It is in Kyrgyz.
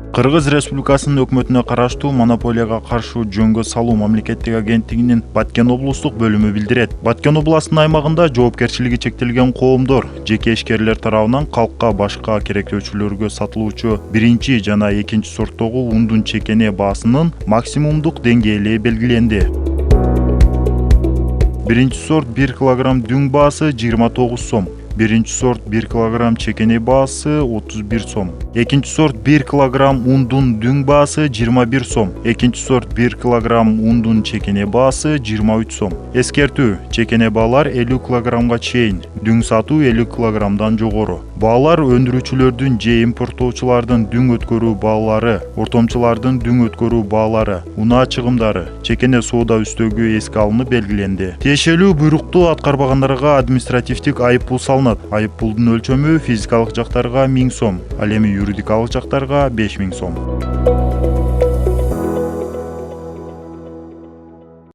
Кыргыз Республикасынын өкмөтүнө караштуу монополияга каршы жөнгө салуу мамлекеттик агенттигинин Баткен облустук бөлүмү билдирет. Баткен областынын аймагында жоопкерчилиги чектелген коомдор жеке ишкерлер тарабынан калкка башка керектөөчүлөргө сатылуучу биринчи жана экинчи сорттогу ундун чекене баасынын максимумдук деңгээли белгиленди. Биринчи сорт 1 килограмм дүң баасы 29 сом. Биринчи сорт 1 килограмм чекене баасы 31 сом. Экинчи сорт 1 килограмм ундун дүң баасы 21 сом. Экинчи сорт 1 килограмм ундун чекене баасы 23 сом. Эскертүү: чекене баалар 50 килограммга чейин, дүң сатуу 50 килограммдан жогору. Баалар өндүрүүчүлөрдүн же импорттоочулардын дүң өткөрүү баалары, ортомчулардын дүң өткөрүү баалары, унаа чыгымдары, чекене соода үстөгү эске алынып белгиленди. Тиешелүү буйрукту аткарбагандарга административдик айыппул салынат. Айыппулдун өлчөмү физикалык жактарга 1000 сом, ал эми юридикалык жактарга 5000 сом.